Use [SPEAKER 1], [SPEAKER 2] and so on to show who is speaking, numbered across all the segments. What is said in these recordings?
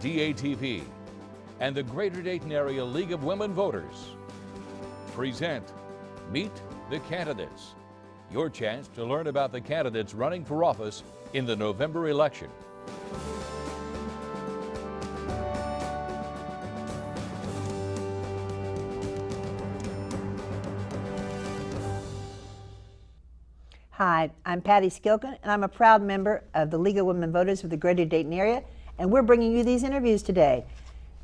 [SPEAKER 1] DATV, and the Greater Dayton Area League of Women Voters present Meet the Candidates, your chance to learn about the candidates running for office in the November election.
[SPEAKER 2] Hi, I'm Patty Skilkin, and I'm a proud member of the League of Women Voters of the Greater Dayton Area, and we're bringing you these interviews today.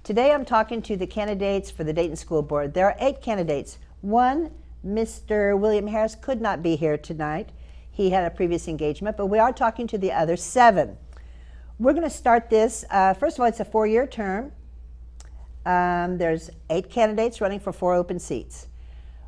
[SPEAKER 2] Today I'm talking to the candidates for the Dayton School Board. There are 8 candidates. One, Mr. William Harris, could not be here tonight. He had a previous engagement, but we are talking to the other 7. We're going to start this. First of all, it's a 4-year term. There's 8 candidates running for 4 open seats.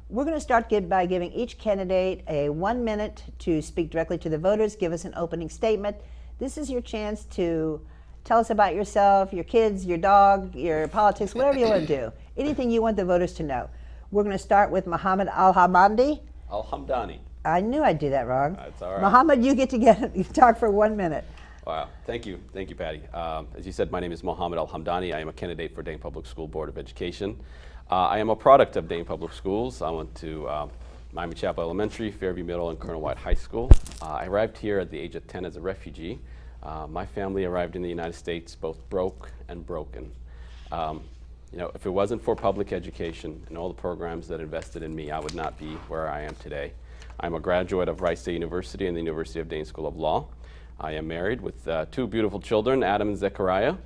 [SPEAKER 2] We're going to start by giving each candidate a 1 minute to speak directly to the voters, give us an opening statement. This is your chance to tell us about yourself, your kids, your dog, your politics, whatever you want to do. Anything you want the voters to know. We're going to start with Mohammed Al-Hamdani.
[SPEAKER 3] Al-Hamdani.
[SPEAKER 2] I knew I'd do that wrong.
[SPEAKER 3] That's all right.
[SPEAKER 2] Mohammed, you get to talk for 1 minute.
[SPEAKER 3] Wow, thank you, Patty. As you said, my name is Mohammed Al-Hamdani. I am a candidate for Dayton Public School Board of Education. I am a product of Dayton Public Schools. I went to Miami Chapel Elementary, Fairview Middle, and Colonel White High School. I arrived here at the age of 10 as a refugee. My family arrived in the United States both broke and broken. If it wasn't for public education and all the programs that invested in me, I would not be where I am today. I'm a graduate of Rice State University and the University of Dayton School of Law. I am married with 2 beautiful children, Adam and Zechariah.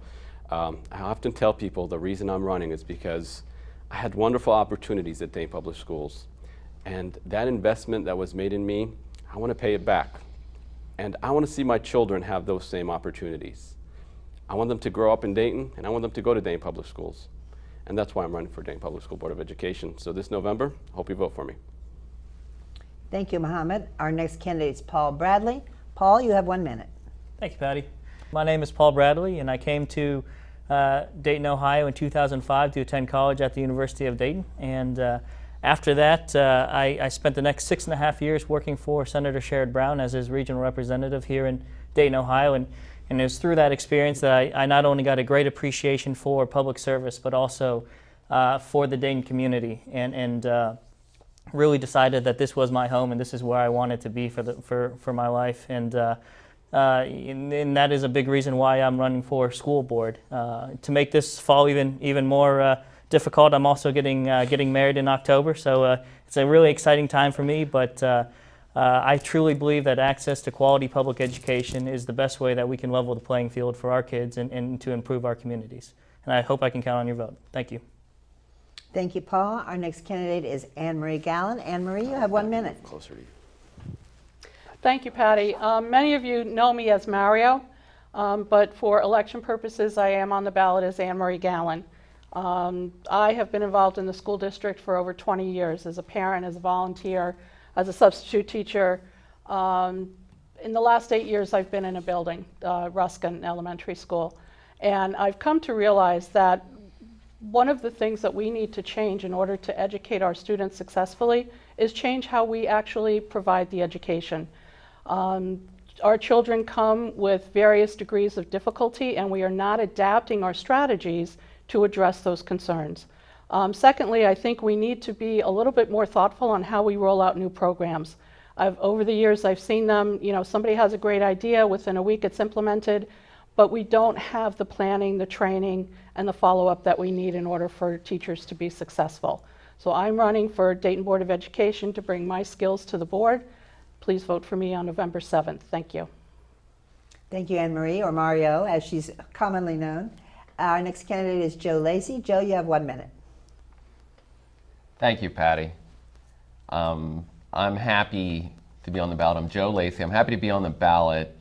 [SPEAKER 3] I often tell people the reason I'm running is because I had wonderful opportunities at Dayton Public Schools, and that investment that was made in me, I want to pay it back. And I want to see my children have those same opportunities. I want them to grow up in Dayton, and I want them to go to Dayton Public Schools. And that's why I'm running for Dayton Public School Board of Education. So this November, I hope you vote for me.
[SPEAKER 2] Thank you, Mohammed. Our next candidate is Paul Bradley. Paul, you have 1 minute.
[SPEAKER 4] Thank you, Patty. My name is Paul Bradley, and I came to Dayton, Ohio in 2005 to attend college at the University of Dayton. And after that, I spent the next 6.5 years working for Senator Sherrod Brown as his regional representative here in Dayton, Ohio. And it was through that experience that I not only got a great appreciation for public service, but also for the Dayton community, and really decided that this was my home and this is where I wanted to be for my life. And that is a big reason why I'm running for school board. To make this fall even more difficult, I'm also getting married in October, so it's a really exciting time for me. But I truly believe that access to quality public education is the best way that we can level the playing field for our kids and to improve our communities. And I hope I can count on your vote. Thank you.
[SPEAKER 2] Thank you, Paul. Our next candidate is Anne Marie Gallen. Anne Marie, you have 1 minute.
[SPEAKER 3] Closer to you.
[SPEAKER 5] Thank you, Patty. Many of you know me as Mario, but for election purposes, I am on the ballot as Anne Marie Gallen. I have been involved in the school district for over 20 years as a parent, as a volunteer, as a substitute teacher. In the last 8 years, I've been in a building, Ruskin Elementary School, and I've come to realize that one of the things that we need to change in order to educate our students successfully is change how we actually provide the education. Our children come with various degrees of difficulty, and we are not adapting our strategies to address those concerns. Secondly, I think we need to be a little bit more thoughtful on how we roll out new programs. Over the years, I've seen them, somebody has a great idea, within a week it's implemented, but we don't have the planning, the training, and the follow-up that we need in order for teachers to be successful. So I'm running for Dayton Board of Education to bring my skills to the board. Please vote for me on November 7th. Thank you.
[SPEAKER 2] Thank you, Anne Marie, or Mario, as she's commonly known. Our next candidate is Joe Lacey. Joe, you have 1 minute.
[SPEAKER 6] Thank you, Patty. I'm happy to be on the ballot. I'm Joe Lacey. I'm happy to be on the ballot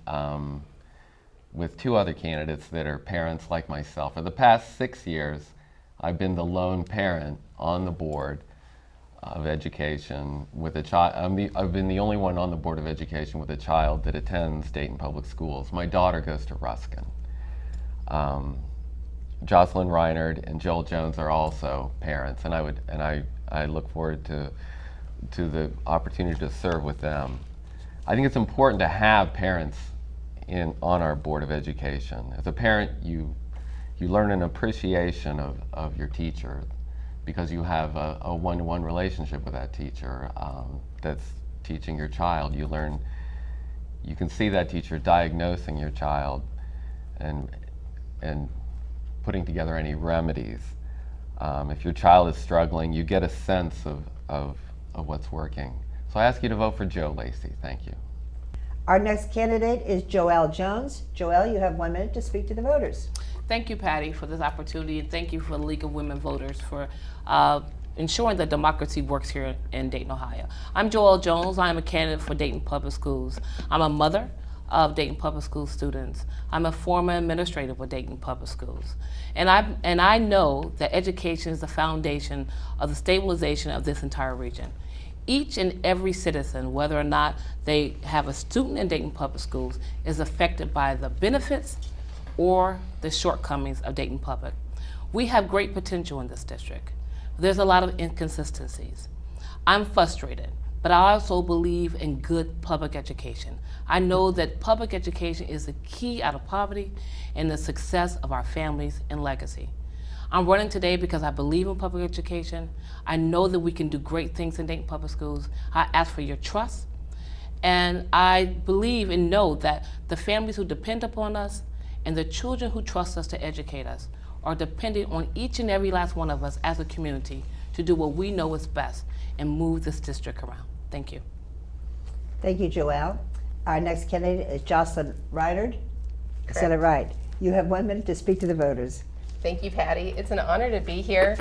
[SPEAKER 6] with 2 other candidates that are parents like myself. For the past 6 years, I've been the lone parent on the board of education with a child. I've been the only one on the Board of Education with a child that attends Dayton Public Schools. My daughter goes to Ruskin. Jocelyn Reinard and Joel Jones are also parents, and I look forward to the opportunity to serve with them. I think it's important to have parents on our Board of Education. As a parent, you you learn an appreciation of your teacher because you have a one-to-one relationship with that teacher that's teaching your child. You can see that teacher diagnosing your child and putting together any remedies. If your child is struggling, you get a sense of what's working. So I ask you to vote for Joe Lacey. Thank you.
[SPEAKER 2] Our next candidate is Joelle Jones. Joelle, you have 1 minute to speak to the voters.
[SPEAKER 7] Thank you, Patty, for this opportunity, and thank you for the League of Women Voters for ensuring that democracy works here in Dayton, Ohio. I'm Joelle Jones. I am a candidate for Dayton Public Schools. I'm a mother of Dayton Public Schools students. I'm a former administrator with Dayton Public Schools. And I know that education is the foundation of the stabilization of this entire region. Each and every citizen, whether or not they have a student in Dayton Public Schools, is affected by the benefits or the shortcomings of Dayton Public. We have great potential in this district. There's a lot of inconsistencies. I'm frustrated, but I also believe in good public education. I know that public education is the key out of poverty and the success of our families and legacy. I'm running today because I believe in public education. I know that we can do great things in Dayton Public Schools. I ask for your trust. And I believe and know that the families who depend upon us and the children who trust us to educate us are dependent on each and every last one of us as a community to do what we know is best and move this district around. Thank you.
[SPEAKER 2] Thank you, Joelle. Our next candidate is Jocelyn Reinard. I said it right. You have 1 minute to speak to the voters.
[SPEAKER 8] Thank you, Patty. It's an honor to be here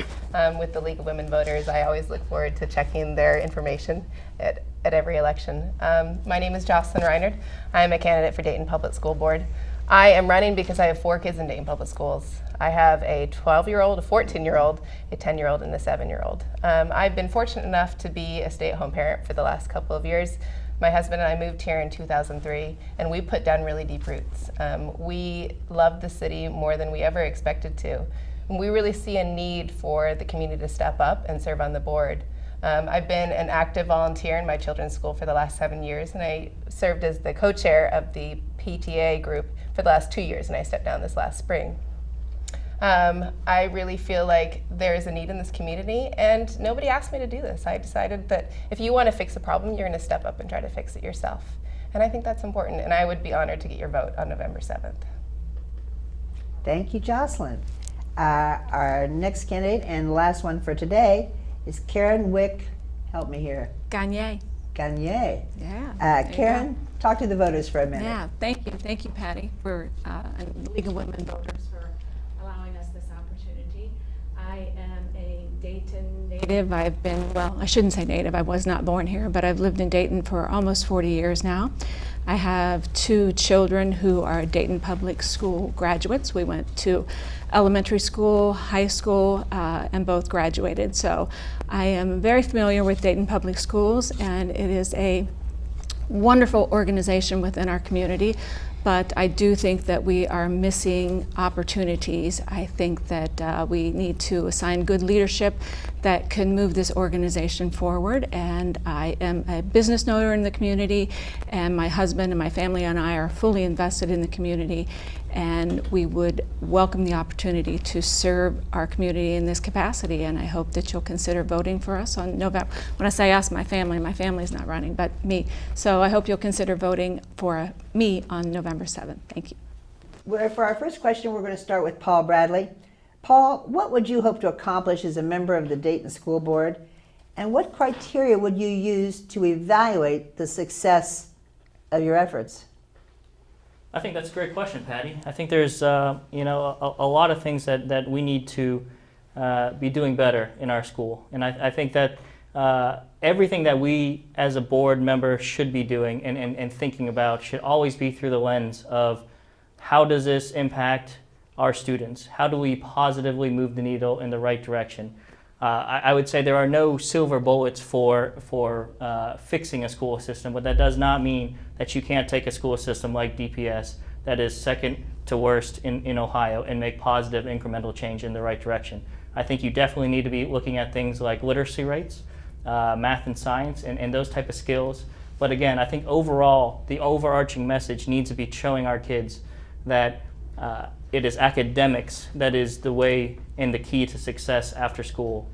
[SPEAKER 8] with the League of Women Voters. I always look forward to checking their information at every election. My name is Jocelyn Reinard. I am a candidate for Dayton Public School Board. I am running because I have 4 kids in Dayton Public Schools. I have a 12-year-old, a 14-year-old, a 10-year-old, and a 7-year-old. I've been fortunate enough to be a stay-at-home parent for the last couple of years. My husband and I moved here in 2003, and we put down really deep roots. We love the city more than we ever expected to. And we really see a need for the community to step up and serve on the board. I've been an active volunteer in my children's school for the last 7 years, and I served as the co-chair of the PTA group for the last 2 years, and I stepped down this last spring. I really feel like there is a need in this community, and nobody asked me to do this. I decided that if you want to fix a problem, you're going to step up and try to fix it yourself. And I think that's important, and I would be honored to get your vote on November 7th.
[SPEAKER 2] Thank you, Jocelyn. Our next candidate and last one for today is Karen Wick. Help me here.
[SPEAKER 9] Gagne.
[SPEAKER 2] Gagne.
[SPEAKER 9] Yeah.
[SPEAKER 2] Karen, talk to the voters for a minute.
[SPEAKER 9] Yeah, thank you. Thank you, Patty, for and the League of Women Voters for allowing us this opportunity. I am a Dayton native. I've been, well, I shouldn't say native. I was not born here, but I've lived in Dayton for almost 40 years now. I have 2 children who are Dayton Public School graduates. We went to elementary school, high school, and both graduated. So I am very familiar with Dayton Public Schools, and it is a wonderful organization within our community. But I do think that we are missing opportunities. I think that we need to assign good leadership that can move this organization forward. And I am a business owner in the community, and my husband and my family and I are fully invested in the community. And we would welcome the opportunity to serve our community in this capacity. And I hope that you'll consider voting for us on November. When I say us, my family's not running, but me. So I hope you'll consider voting for me on November 7th. Thank you.
[SPEAKER 2] For our first question, we're going to start with Paul Bradley. Paul, what would you hope to accomplish as a member of the Dayton School Board? And what criteria would you use to evaluate the success of your efforts?
[SPEAKER 4] I think that's a great question, Patty. I think there's a lot of things that we need to be doing better in our school. And I think that everything that we as a board member should be doing and thinking about should always be through the lens of how does this impact our students? How do we positively move the needle in the right direction? I would say there are no silver bullets for fixing a school system, but that does not mean that you can't take a school system like DPS that is second to worst in Ohio and make positive incremental change in the right direction. I think you definitely need to be looking at things like literacy rates, math and science, and those type of skills. But again, I think overall, the overarching message needs to be showing our kids that it is academics that is the way and the key to success after school,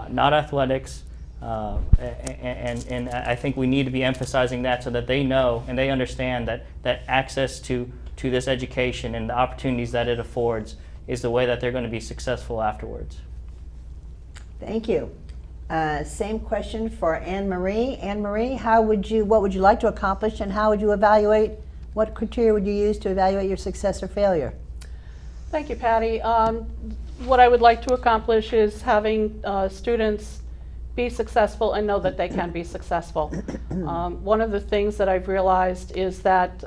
[SPEAKER 4] not athletics. And I think we need to be emphasizing that so that they know and they understand that access to this education and the opportunities that it affords is the way that they're going to be successful afterwards.
[SPEAKER 2] Thank you. Same question for Anne Marie. Anne Marie, what would you like to accomplish, and how would you evaluate? What criteria would you use to evaluate your success or failure?
[SPEAKER 5] Thank you, Patty. What I would like to accomplish is having students be successful and know that they can be successful. One of the things that I've realized is that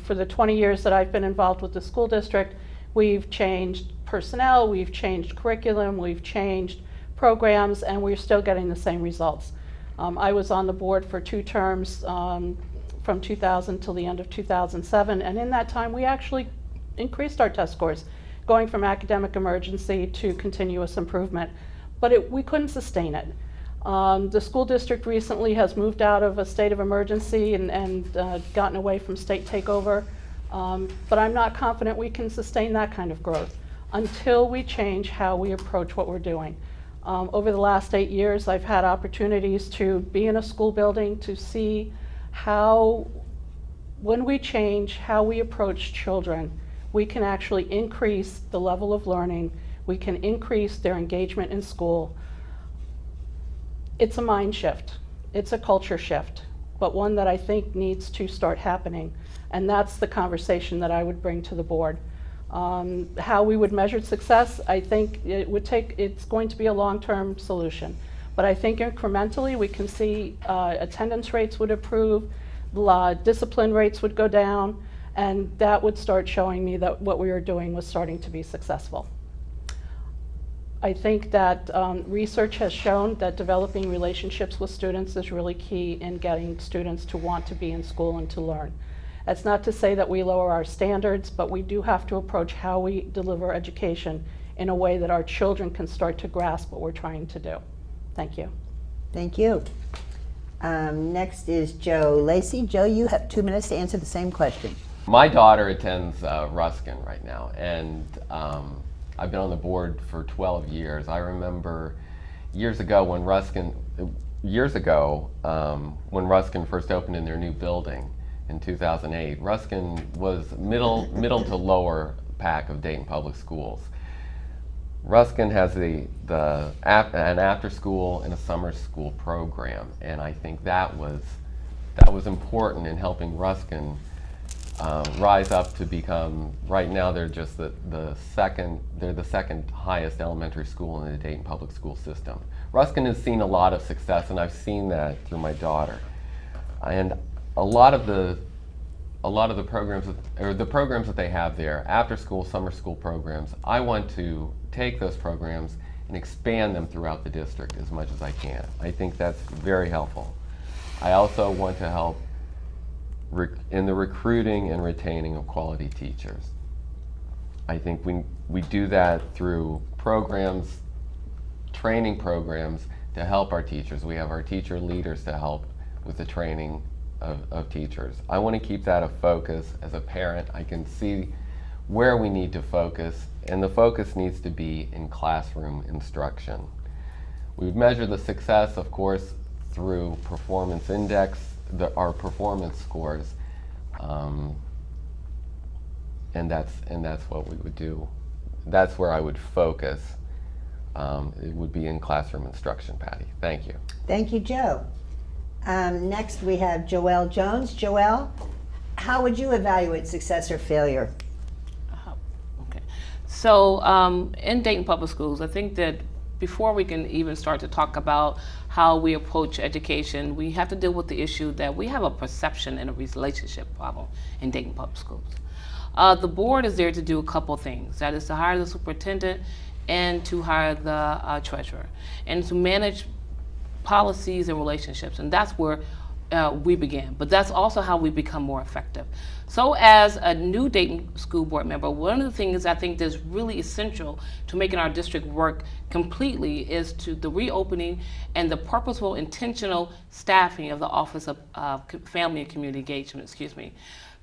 [SPEAKER 5] for the 20 years that I've been involved with the school district, we've changed personnel, we've changed curriculum, we've changed programs, and we're still getting the same results. I was on the board for 2 terms from 2000 till the end of 2007, and in that time we actually increased our test scores, going from academic emergency to continuous improvement, but we couldn't sustain it. The school district recently has moved out of a state of emergency and gotten away from state takeover, but I'm not confident we can sustain that kind of growth until we change how we approach what we're doing. Over the last 8 years, I've had opportunities to be in a school building to see how, when we change how we approach children, we can actually increase the level of learning, we can increase their engagement in school. It's a mind shift, it's a culture shift, but one that I think needs to start happening, and that's the conversation that I would bring to the board. How we would measure success, I think it's going to be a long-term solution, but I think incrementally we can see attendance rates would improve, discipline rates would go down, and that would start showing me that what we were doing was starting to be successful. I think that research has shown that developing relationships with students is really key in getting students to want to be in school and to learn. That's not to say that we lower our standards, but we do have to approach how we deliver education in a way that our children can start to grasp what we're trying to do. Thank you.
[SPEAKER 2] Thank you. Next is Joe Lacey. Joe, you have 2 minutes to answer the same question.
[SPEAKER 6] My daughter attends Ruskin right now, and I've been on the board for 12 years. I remember years ago when Ruskin first opened in their new building in 2008. Ruskin was middle to lower pack of Dayton Public Schools. Ruskin has an after school and a summer school program, and I think that was important in helping Ruskin rise up to become, right now they're just the second highest elementary school in the Dayton Public School system. Ruskin has seen a lot of success, and I've seen that through my daughter. And a lot of the programs, the programs that they have there, after school, summer school programs, I want to take those programs and expand them throughout the district as much as I can. I think that's very helpful. I also want to help in the recruiting and retaining of quality teachers. I think we do that through programs, training programs to help our teachers. We have our teacher leaders to help with the training of teachers. I want to keep that a focus. As a parent, I can see where we need to focus, and the focus needs to be in classroom instruction. We measure the success, of course, through performance index, our performance scores, and that's what we would do. That's where I would focus. It would be in classroom instruction, Patty. Thank you.
[SPEAKER 2] Thank you, Joe. Next we have Joelle Jones. Joelle, how would you evaluate success or failure?
[SPEAKER 7] Okay. So in Dayton Public Schools, I think that before we can even start to talk about how we approach education, we have to deal with the issue that we have a perception and a relationship problem in Dayton Public Schools. The board is there to do a couple things. That is to hire the superintendent and to hire the treasurer and to manage policies and relationships, and that's where we began. But that's also how we become more effective. So as a new Dayton School Board member, one of the things I think that's really essential to making our district work completely is to the reopening and the purposeful, intentional staffing of the Office of Family and Community Engagement,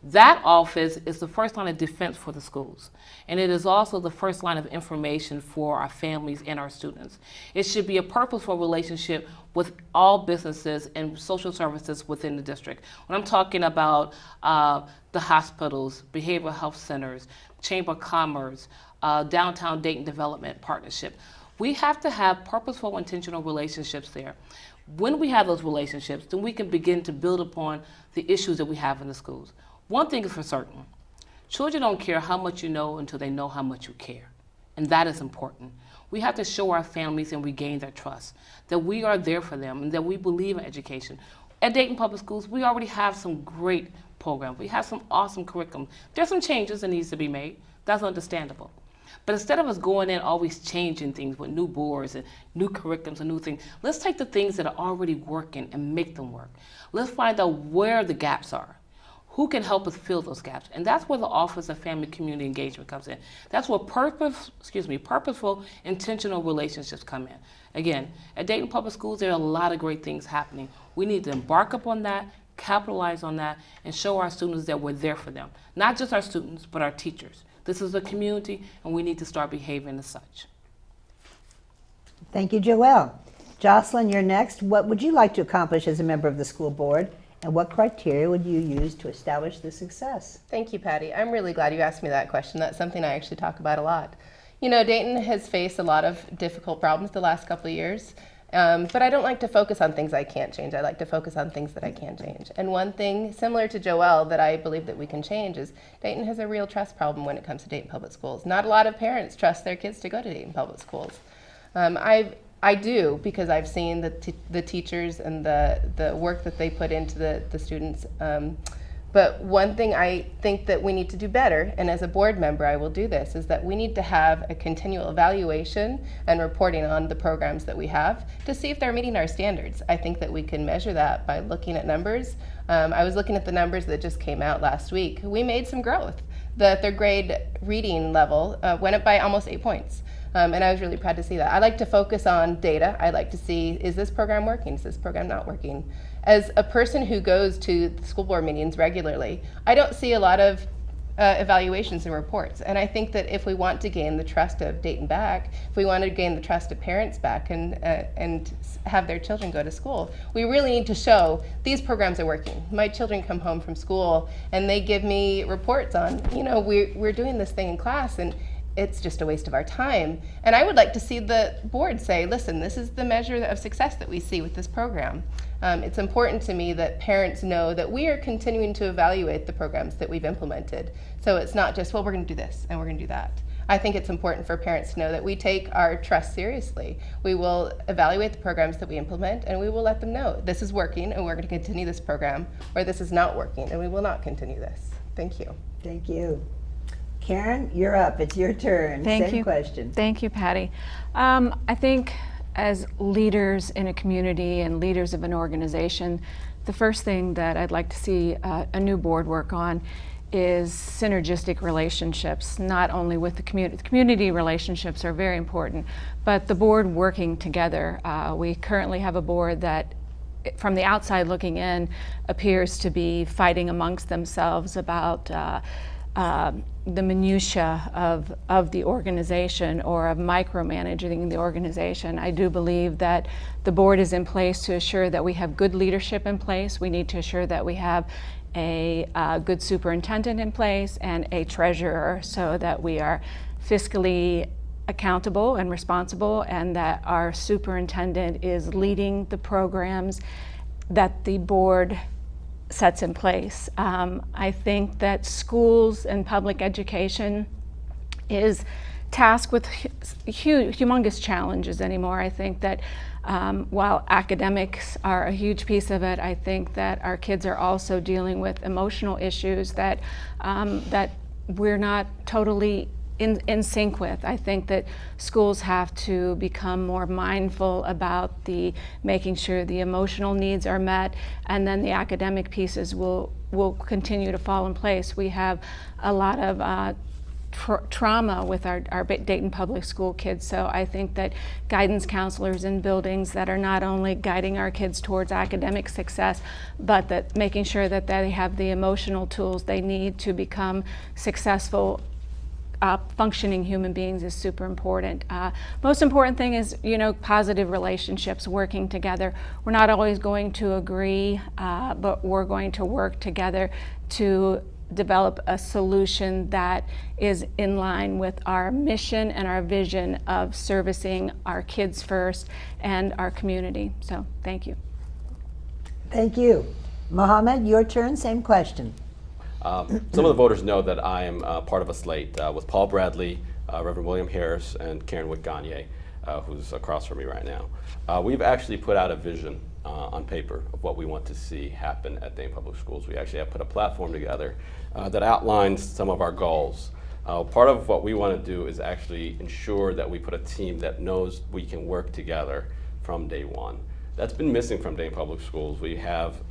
[SPEAKER 7] That office is the first line of defense for the schools, and it is also the first line of information for our families and our students. It should be a purposeful relationship with all businesses and social services within the district. When I'm talking about the hospitals, behavioral health centers, Chamber of Commerce, Downtown Dayton Development Partnership, we have to have purposeful, intentional relationships there. When we have those relationships, then we can begin to build upon the issues that we have in the schools. One thing is for certain, children don't care how much you know until they know how much you care. And that is important. We have to show our families and regain their trust, that we are there for them and that we believe in education. At Dayton Public Schools, we already have some great programs. We have some awesome curriculum. There's some changes that needs to be made. That's understandable. But instead of us going in always changing things with new boards and new curriculums and new things, let's take the things that are already working and make them work. Let's find out where the gaps are. Who can help us fill those gaps? And that's where the Office of Family Community Engagement comes in. That's where purposeful, intentional relationships come in. Again, at Dayton Public Schools, there are a lot of great things happening. We need to embark upon that, capitalize on that, and show our students that we're there for them. Not just our students, but our teachers. This is a community, and we need to start behaving as such.
[SPEAKER 2] Thank you, Joelle. Jocelyn, you're next. What would you like to accomplish as a member of the school board, and what criteria would you use to establish the success?
[SPEAKER 8] Thank you, Patty. I'm really glad you asked me that question. That's something I actually talk about a lot. You know, Dayton has faced a lot of difficult problems the last couple of years, but I don't like to focus on things I can't change. I like to focus on things that I can change. And one thing, similar to Joelle, that I believe that we can change is Dayton has a real trust problem when it comes to Dayton Public Schools. Not a lot of parents trust their kids to go to Dayton Public Schools. I do, because I've seen the teachers and the work that they put into the students. But one thing I think that we need to do better, and as a board member I will do this, is that we need to have a continual evaluation and reporting on the programs that we have to see if they're meeting our standards. I think that we can measure that by looking at numbers. I was looking at the numbers that just came out last week. We made some growth. The third grade reading level went up by almost 8 points. And I was really proud to see that. I like to focus on data. I like to see, is this program working? Is this program not working? As a person who goes to the school board meetings regularly, I don't see a lot of evaluations and reports. And I think that if we want to gain the trust of Dayton back, if we want to gain the trust of parents back and have their children go to school, we really need to show these programs are working. My children come home from school and they give me reports on, you know, we're doing this thing in class and it's just a waste of our time. And I would like to see the board say, listen, this is the measure of success that we see with this program. It's important to me that parents know that we are continuing to evaluate the programs that we've implemented. So it's not just, well, we're going to do this and we're going to do that. I think it's important for parents to know that we take our trust seriously. We will evaluate the programs that we implement and we will let them know this is working and we're going to continue this program, or this is not working and we will not continue this. Thank you.
[SPEAKER 2] Thank you. Karen, you're up. It's your turn. Same question.
[SPEAKER 9] Thank you, Patty. I think as leaders in a community and leaders of an organization, the first thing that I'd like to see a new board work on is synergistic relationships, not only with the community. The community relationships are very important, but the board working together. We currently have a board that, from the outside looking in, appears to be fighting amongst themselves about the minutia of the organization, or of micromanaging the organization. I do believe that the board is in place to assure that we have good leadership in place. We need to assure that we have a good superintendent in place and a treasurer, so that we are fiscally accountable and responsible, and that our superintendent is leading the programs that the board sets in place. I think that schools and public education is tasked with humongous challenges anymore. I think that while academics are a huge piece of it, I think that our kids are also dealing with emotional issues that that we're not totally in sync with. I think that schools have to become more mindful about making sure the emotional needs are met, and then the academic pieces will continue to fall in place. We have a lot of trauma with our Dayton public school kids. So I think that guidance counselors in buildings that are not only guiding our kids towards academic success, but that making sure that they have the emotional tools they need to become successful functioning human beings is super important. Most important thing is, positive relationships, working together. We're not always going to agree, but we're going to work together to develop a solution that is in line with our mission and our vision of servicing our kids first and our community. So, thank you.
[SPEAKER 2] Thank you. Mohammed, your turn, same question.
[SPEAKER 3] Some of the voters know that I am part of a slate with Paul Bradley, Reverend William Harris, and Karen Witt-Gagne, who's across from me right now. We've actually put out a vision on paper of what we want to see happen at Dayton Public Schools. We actually have put a platform together that outlines some of our goals. Part of what we want to do is actually ensure that we put a team that knows we can work together from day one. That's been missing from Dayton Public Schools. We have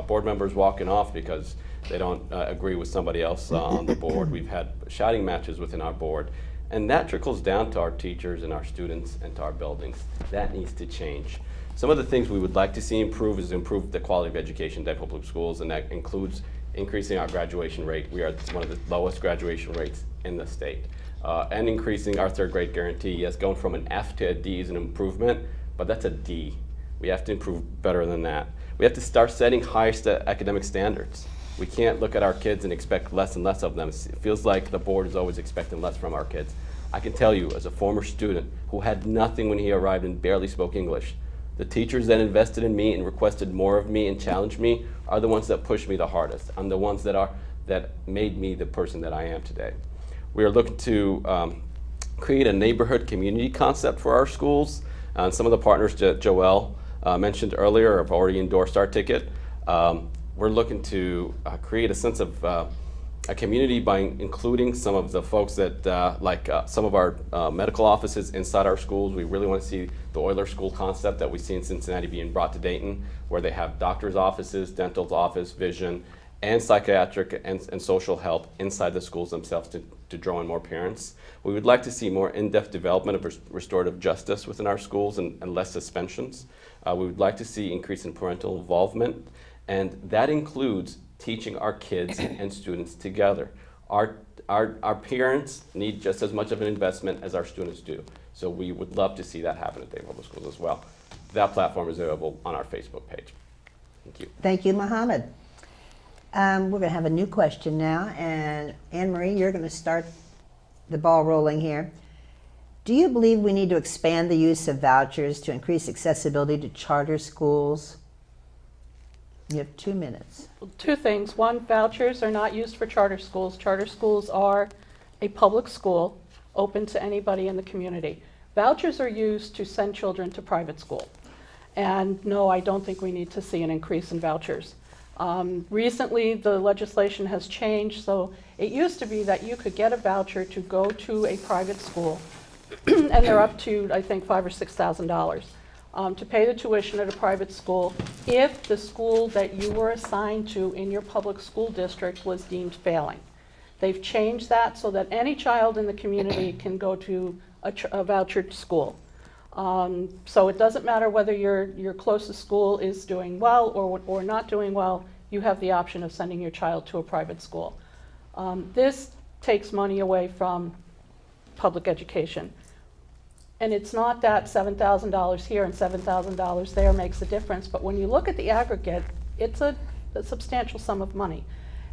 [SPEAKER 3] board members walking off because they don't agree with somebody else on the board. We've had shouting matches within our board, and that trickles down to our teachers and our students and to our buildings. That needs to change. Some of the things we would like to see improve is improve the quality of education at Dayton Public Schools, and that includes increasing our graduation rate. We are one of the lowest graduation rates in the state. And increasing our third grade guarantee. Yes, going from an F to a D is an improvement, but that's a D. We have to improve better than that. We have to start setting higher academic standards. We can't look at our kids and expect less and less of them. It feels like the board is always expecting less from our kids. I can tell you, as a former student who had nothing when he arrived and barely spoke English, the teachers that invested in me and requested more of me and challenged me are the ones that pushed me the hardest. I'm the ones that made me the person that I am today. We are looking to create a neighborhood community concept for our schools. Some of the partners that Joelle mentioned earlier have already endorsed our ticket. We're looking to create a sense of a community by including some of the folks that, some of our medical offices inside our schools. We really want to see the Euler School concept that we see in Cincinnati being brought to Dayton, where they have doctor's offices, dental office, vision, and psychiatric and social help inside the schools themselves to draw in more parents. We would like to see more in-depth development of restorative justice within our schools and less suspensions. We would like to see increase in parental involvement, and that includes teaching our kids and students together. Our parents need just as much of an investment as our students do. So we would love to see that happen at Dayton Public Schools as well. That platform is available on our Facebook page. Thank you.
[SPEAKER 2] Thank you, Mohammed. We're going to have a new question now, and Anne-Marie, you're going to start the ball rolling here. Do you believe we need to expand the use of vouchers to increase accessibility to charter schools? You have 2 minutes.
[SPEAKER 5] Two things. One, vouchers are not used for charter schools. Charter schools are a public school open to anybody in the community. Vouchers are used to send children to private school. And no, I don't think we need to see an increase in vouchers. Recently, the legislation has changed, so it used to be that you could get a voucher to go to a private school, and they're up to, I think, $5,000 or $6,000, to pay the tuition at a private school if the school that you were assigned to in your public school district was deemed failing. They've changed that so that any child in the community can go to a vouchered school. So it doesn't matter whether your closest school is doing well or not doing well, you have the option of sending your child to a private school. This takes money away from public education. And it's not that $7,000 here and $7,000 there makes a difference, but when you look at the aggregate, it's a substantial sum of money.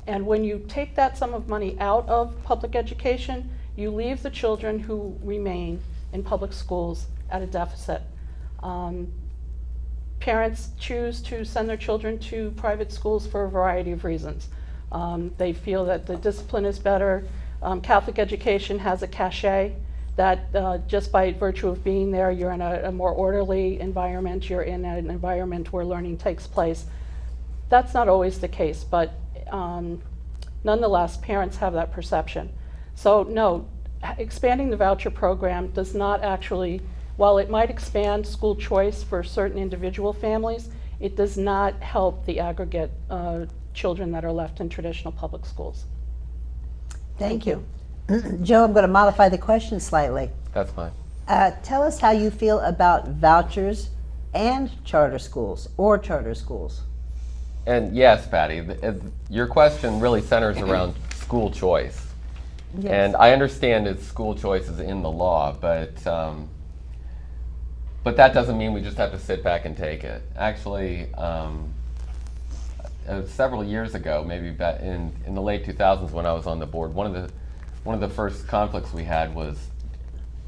[SPEAKER 5] And when you take that sum of money out of public education, you leave the children who remain in public schools at a deficit. Parents choose to send their children to private schools for a variety of reasons. They feel that the discipline is better. Catholic education has a cachet that just by virtue of being there, you're in a more orderly environment, you're in an environment where learning takes place. That's not always the case, but nonetheless, parents have that perception. So no, expanding the voucher program does not actually, while it might expand school choice for certain individual families, it does not help the aggregate children that are left in traditional public schools.
[SPEAKER 2] Thank you. Joe, I'm going to modify the question slightly.
[SPEAKER 6] That's fine.
[SPEAKER 2] Tell us how you feel about vouchers and charter schools or charter schools.
[SPEAKER 6] And yes, Patty, your question really centers around school choice.
[SPEAKER 2] Yes.
[SPEAKER 6] And I understand that school choice is in the law, but that doesn't mean we just have to sit back and take it. Actually, several years ago, maybe back in the late 2000s when I was on the board, one of the first conflicts we had was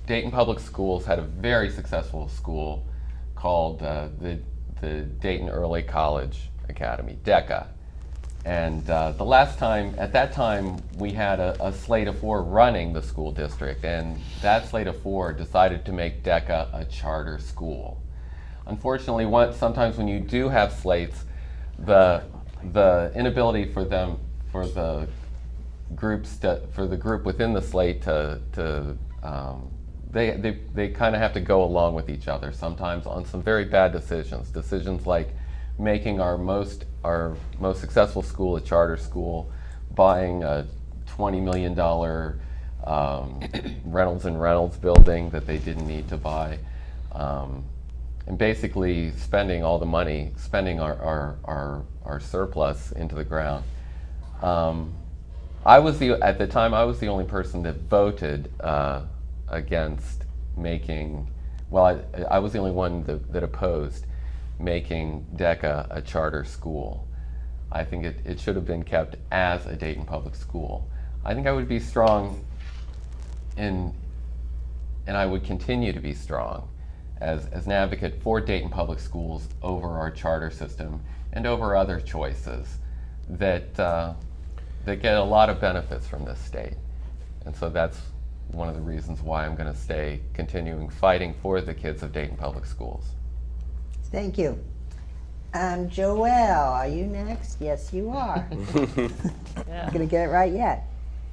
[SPEAKER 6] Dayton Public Schools had a very successful school called the Dayton Early College Academy, DECA. And at that time, we had a slate of 4 running the school district, and that slate of 4 decided to make DECA a charter school. Unfortunately, sometimes when you do have slates, the inability for the group within the slate they kind of have to go along with each other sometimes on some very bad decisions like making our most successful school a charter school, buying a $20 million Reynolds building that they didn't need to buy, and basically spending all the money, spending our surplus into the ground. At the time, I was the only person that voted against making, I was the only one that opposed making DECA a charter school. I think it should have been kept as a Dayton public school. I think I would be strong and I would continue to be strong as an advocate for Dayton public schools over our charter system and over other choices that get a lot of benefits from this state. And so that's one of the reasons why I'm going to stay continuing fighting for the kids of Dayton Public Schools.
[SPEAKER 2] Thank you. Joelle, are you next? Yes, you are.
[SPEAKER 7] Yeah.
[SPEAKER 2] I'm going to get it right yet.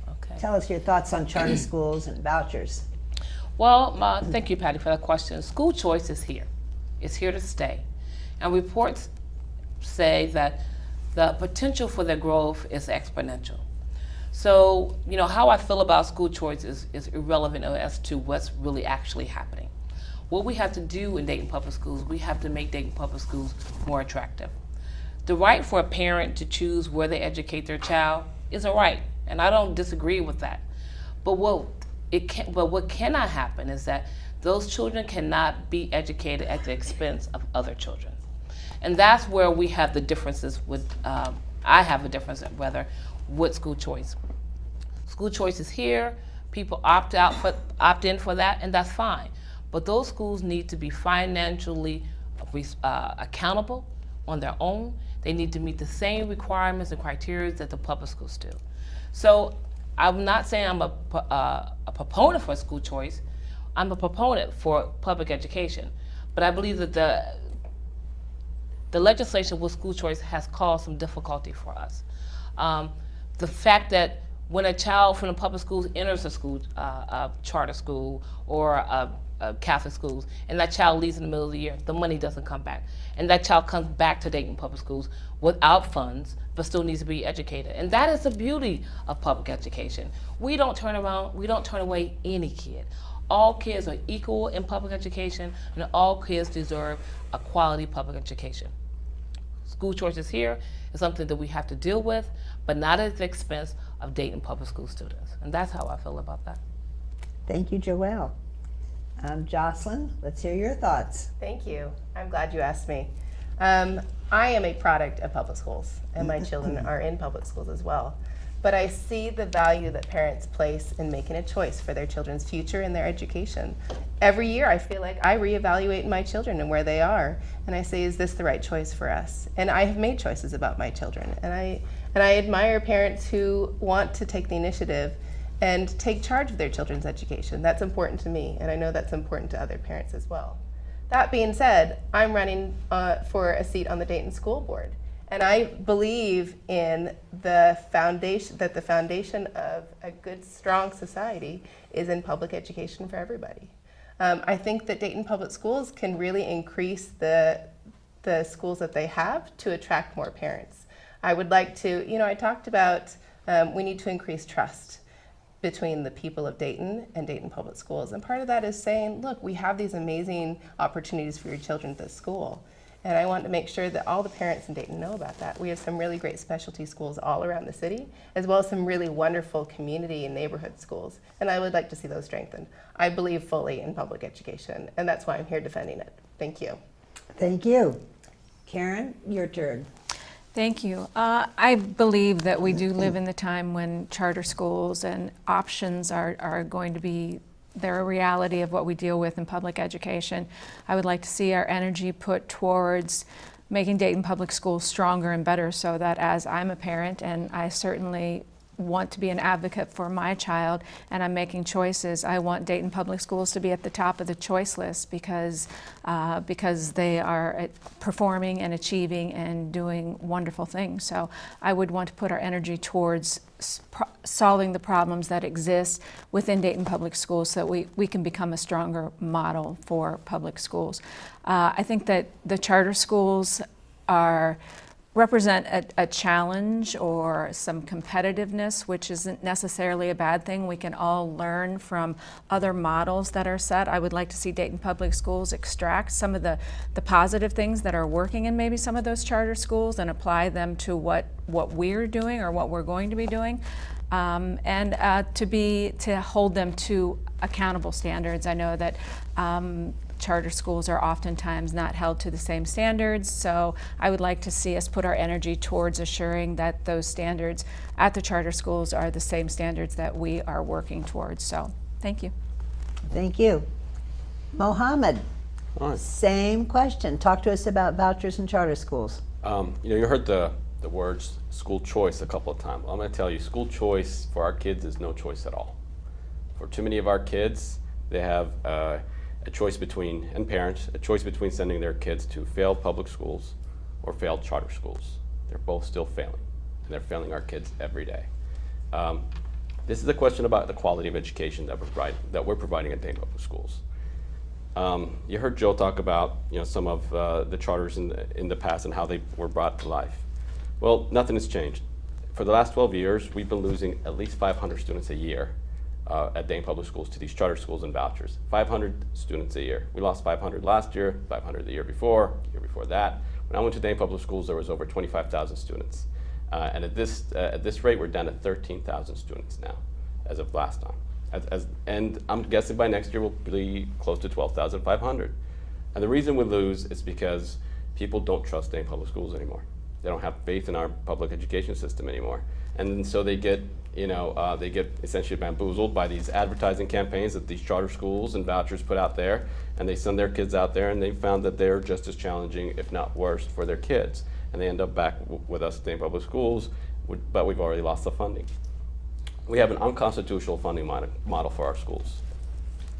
[SPEAKER 7] Okay.
[SPEAKER 2] Tell us your thoughts on charter schools and vouchers.
[SPEAKER 7] Well, thank you, Patty, for that question. School choice is here. It's here to stay. And reports say that the potential for their growth is exponential. So, how I feel about school choice is irrelevant as to what's really actually happening. What we have to do in Dayton Public Schools, we have to make Dayton Public Schools more attractive. The right for a parent to choose where they educate their child is a right, and I don't disagree with that. But what cannot happen is that those children cannot be educated at the expense of other children. And that's where we have the differences with, I have a difference with school choice. School choice is here, people opt in for that, and that's fine. But those schools need to be financially accountable on their own. They need to meet the same requirements and criteria that the public schools do. So I'm not saying I'm a proponent for school choice. I'm a proponent for public education. But I believe that the legislation with school choice has caused some difficulty for us. The fact that when a child from the public schools enters a school, a charter school or a Catholic schools, and that child leaves in the middle of the year, the money doesn't come back. And that child comes back to Dayton Public Schools without funds, but still needs to be educated. And that is the beauty of public education. We don't turn away any kid. All kids are equal in public education, and all kids deserve a quality public education. School choice is here. It's something that we have to deal with, but not at the expense of Dayton Public School students. And that's how I feel about that.
[SPEAKER 2] Thank you, Joelle. Jocelyn, let's hear your thoughts.
[SPEAKER 8] Thank you. I'm glad you asked me. I am a product of public schools, and my children are in public schools as well. But I see the value that parents place in making a choice for their children's future and their education. Every year I feel like I reevaluate my children and where they are, and I say, is this the right choice for us? And I have made choices about my children, and I admire parents who want to take the initiative and take charge of their children's education. That's important to me, and I know that's important to other parents as well. That being said, I'm running for a seat on the Dayton School Board, and I believe in the foundation, that the foundation of a good, strong society is in public education for everybody. I think that Dayton Public Schools can really increase the schools that they have to attract more parents. I would like to, I talked about we need to increase trust between the people of Dayton and Dayton Public Schools. And part of that is saying, look, we have these amazing opportunities for your children at this school. And I want to make sure that all the parents in Dayton know about that. We have some really great specialty schools all around the city, as well as some really wonderful community and neighborhood schools. And I would like to see those strengthened. I believe fully in public education, and that's why I'm here defending it. Thank you.
[SPEAKER 2] Thank you. Karen, your turn.
[SPEAKER 9] Thank you. I believe that we do live in the time when charter schools and options are going to be, they're a reality of what we deal with in public education. I would like to see our energy put towards making Dayton Public Schools stronger and better, so that as I'm a parent and I certainly want to be an advocate for my child and I'm making choices, I want Dayton Public Schools to be at the top of the choice list because they are performing and achieving and doing wonderful things. So I would want to put our energy towards solving the problems that exist within Dayton Public Schools so that we can become a stronger model for public schools. I think that the charter schools represent a challenge or some competitiveness, which isn't necessarily a bad thing. We can all learn from other models that are set. I would like to see Dayton Public Schools extract some of the positive things that are working in maybe some of those charter schools and apply them to what we're doing or what we're going to be doing, and to hold them to accountable standards. I know that charter schools are oftentimes not held to the same standards, so I would like to see us put our energy towards assuring that those standards at the charter schools are the same standards that we are working towards. So, thank you.
[SPEAKER 2] Thank you. Mohammed, same question. Talk to us about vouchers and charter schools.
[SPEAKER 3] You heard the words school choice a couple of times. Well, I'm going to tell you, school choice for our kids is no choice at all. For too many of our kids, they have a choice between, and parents, a choice between sending their kids to failed public schools or failed charter schools. They're both still failing, and they're failing our kids every day. This is a question about the quality of education that we're providing at Dayton Public Schools. You heard Joe talk about some of the charters in the past and how they were brought to life. Well, nothing has changed. For the last 12 years, we've been losing at least 500 students a year at Dayton Public Schools to these charter schools and vouchers. 500 students a year. We lost 500 last year, 500 the year before that. When I went to Dayton Public Schools, there was over 25,000 students. And at this rate, we're down to 13,000 students now, as of last time. And I'm guessing by next year we'll be close to 12,500. And the reason we lose is because people don't trust Dayton Public Schools anymore. They don't have faith in our public education system anymore. And so they get essentially bamboozled by these advertising campaigns that these charter schools and vouchers put out there, and they send their kids out there, and they found that they're just as challenging, if not worse, for their kids. And they end up back with us at Dayton Public Schools, but we've already lost the funding. We have an unconstitutional funding model for our schools.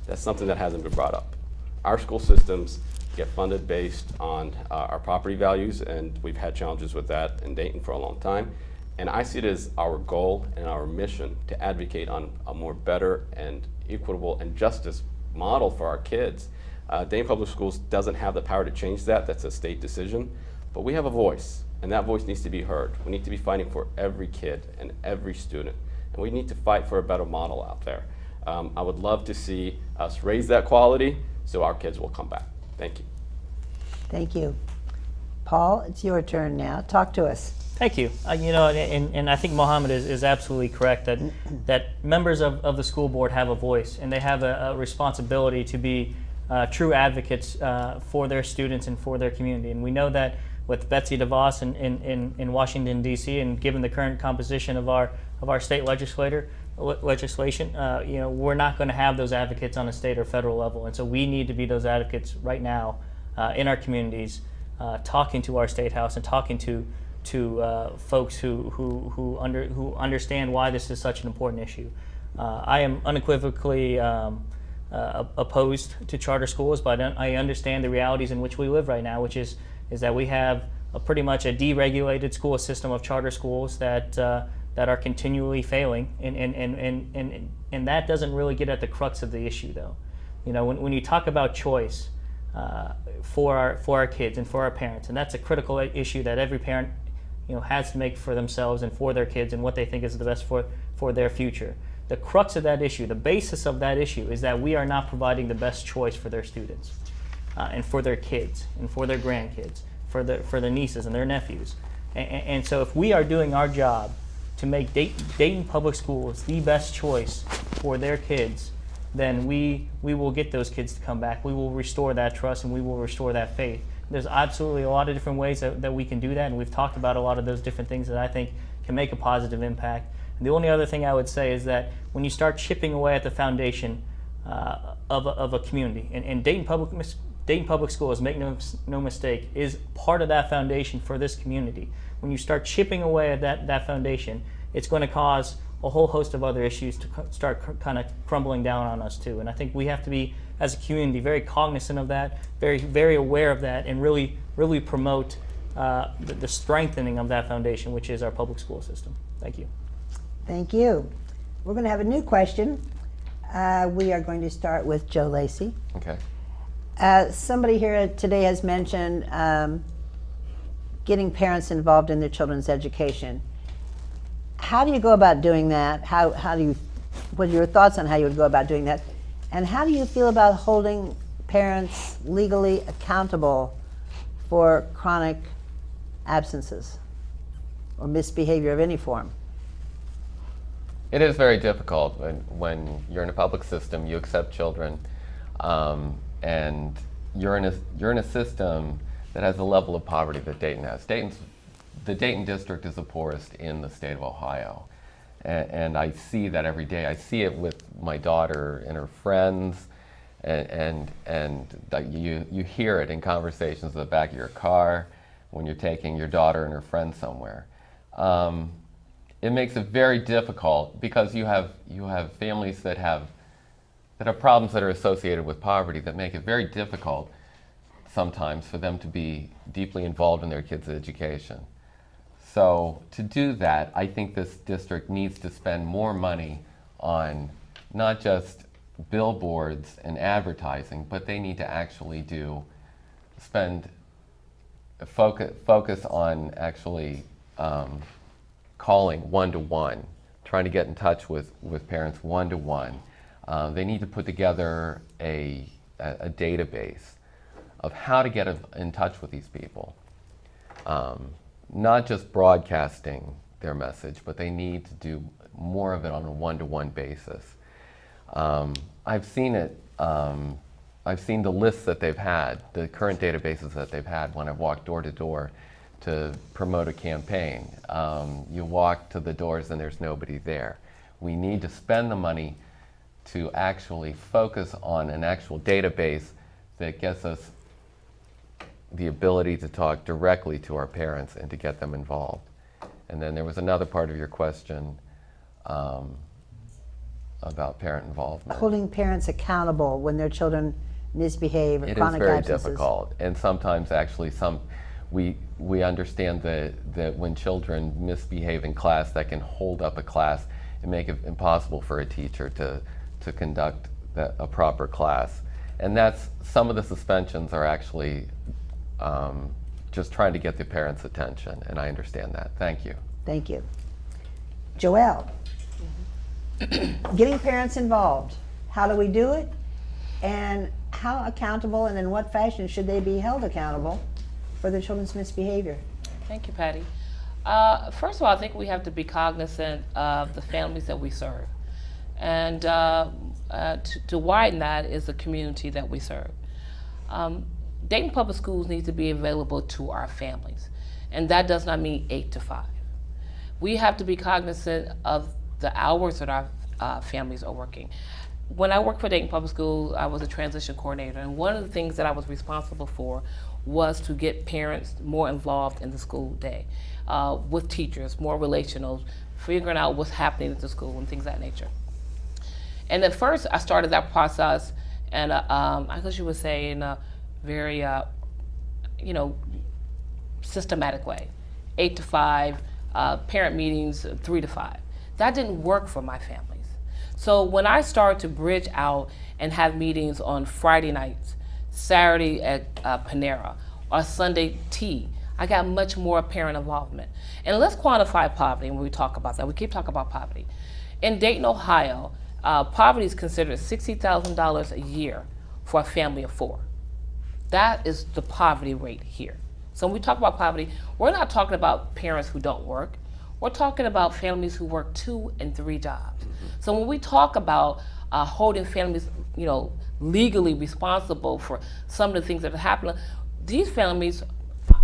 [SPEAKER 3] That's something that hasn't been brought up. Our school systems get funded based on our property values, and we've had challenges with that in Dayton for a long time. And I see it as our goal and our mission to advocate on a more better and equitable and justice model for our kids. Dayton Public Schools doesn't have the power to change that. That's a state decision. But we have a voice, and that voice needs to be heard. We need to be fighting for every kid and every student. And we need to fight for a better model out there. I would love to see us raise that quality so our kids will come back. Thank you.
[SPEAKER 2] Thank you. Paul, it's your turn now. Talk to us.
[SPEAKER 4] Thank you. And I think Mohammed is absolutely correct that members of the school board have a voice, and they have a responsibility to be true advocates for their students and for their community. And we know that with Betsy DeVos in Washington, D.C., and given the current composition of our state legislation, we're not going to have those advocates on a state or federal level. And so we need to be those advocates right now in our communities, talking to our state house and talking to folks who understand why this is such an important issue. I am unequivocally opposed to charter schools, but I understand the realities in which we live right now, which is that we have pretty much a deregulated school system of charter schools that are continually failing, and that doesn't really get at the crux of the issue, though. When you talk about choice for our kids and for our parents, and that's a critical issue that every parent has to make for themselves and for their kids and what they think is the best for their future. the crux of that issue, the basis of that issue, is that we are not providing the best choice for their students and for their kids and for their grandkids, for their nieces and their nephews. And so if we are doing our job to make Dayton Public Schools the best choice for their kids, then we will get those kids to come back. We will restore that trust and we will restore that faith. There's absolutely a lot of different ways that we can do that, and we've talked about a lot of those different things that I think can make a positive impact. And the only other thing I would say is that when you start chipping away at the foundation of a community, and Dayton Public Schools, make no mistake, is part of that foundation for this community. When you start chipping away at that foundation, it's going to cause a whole host of other issues to start kind of crumbling down on us too. And I think we have to be, as a community, very cognizant of that, very, very aware of that, and really promote the strengthening of that foundation, which is our public school system. Thank you.
[SPEAKER 2] Thank you. We're going to have a new question. We are going to start with Joe Lacey.
[SPEAKER 6] Okay.
[SPEAKER 2] Somebody here today has mentioned getting parents involved in their children's education. How do you go about doing that? What are your thoughts on how you would go about doing that? And how do you feel about holding parents legally accountable for chronic absences or misbehavior of any form?
[SPEAKER 6] It is very difficult when you're in a public system, you accept children, and you're in a system that has a level of poverty that Dayton has. The Dayton district is the poorest in the state of Ohio, and I see that every day. I see it with my daughter and her friends, and you hear it in conversations in the back of your car when you're taking your daughter and her friends somewhere. It makes it very difficult because you have families that have problems that are associated with poverty that make it very difficult sometimes for them to be deeply involved in their kids' education. So to do that, I think this district needs to spend more money on not just billboards and advertising, but they need to actually focus on actually calling one-to-one, trying to get in touch with parents one-to-one. They need to put together a database of how to get in touch with these people. Not just broadcasting their message, but they need to do more of it on a one-to-one basis. I've seen it. I've seen the lists that they've had, the current databases that they've had when I've walked door to door to promote a campaign. You walk to the doors and there's nobody there. We need to spend the money to actually focus on an actual database that gets us the ability to talk directly to our parents and to get them involved. And then there was another part of your question about parent involvement.
[SPEAKER 2] Holding parents accountable when their children misbehave or
[SPEAKER 6] It
[SPEAKER 2] chronic
[SPEAKER 6] is very
[SPEAKER 2] absences.
[SPEAKER 6] difficult, and sometimes actually we understand that when children misbehave in class, that can hold up a class and make it impossible for a teacher to conduct a proper class. And that's, some of the suspensions are actually just trying to get the parents' attention, and I understand that. Thank you.
[SPEAKER 2] Thank you. Joelle, getting parents involved, how do we do it? And how accountable and in what fashion should they be held accountable for their children's misbehavior?
[SPEAKER 7] Thank you, Patty. First of all, I think we have to be cognizant of the families that we serve. And to widen that is the community that we serve. Dayton Public Schools need to be available to our families. And that does not mean 8 to 5. We have to be cognizant of the hours that our families are working. When I worked for Dayton Public Schools, I was a transition coordinator, and one of the things that I was responsible for was to get parents more involved in the school day, with teachers, more relational, figuring out what's happening at the school and things of that nature. And at first, I started that process, and I guess you would say in a very, systematic way. 8 to 5, parent meetings 3 to 5. That didn't work for my families. So when I started to bridge out and have meetings on Friday nights, Saturday at Panera, or Sunday tea, I got much more parent involvement. And let's quantify poverty when we talk about that. We keep talking about poverty. In Dayton, Ohio, poverty is considered $60,000 a year for a family of 4. That is the poverty rate here. So when we talk about poverty, we're not talking about parents who don't work. We're talking about families who work 2 and 3 jobs. So when we talk about holding families, legally responsible for some of the things that are happening, these families,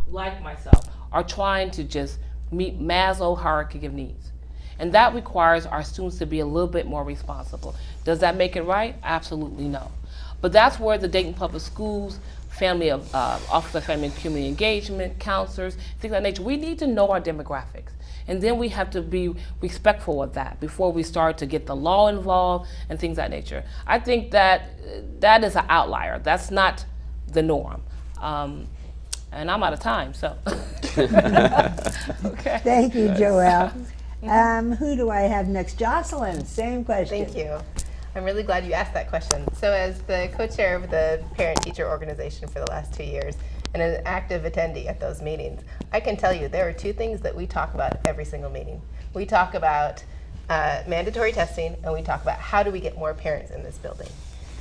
[SPEAKER 7] like myself, are trying to just meet Maslow hierarchy of needs. And that requires our students to be a little bit more responsible. Does that make it right? Absolutely no. But that's where the Dayton Public Schools Office of Family and Community Engagement, counselors, things of that nature, we need to know our demographics. And then we have to be respectful of that before we start to get the law involved and things of that nature. I think that is an outlier. That's not the norm. And I'm out of time, so. Okay.
[SPEAKER 2] Thank you, Joelle. Who do I have next? Jocelyn, same question.
[SPEAKER 8] Thank you. I'm really glad you asked that question. So as the co-chair of the parent-teacher organization for the last 2 years and an active attendee at those meetings, I can tell you there are 2 things that we talk about at every single meeting. We talk about mandatory testing, and we talk about how do we get more parents in this building.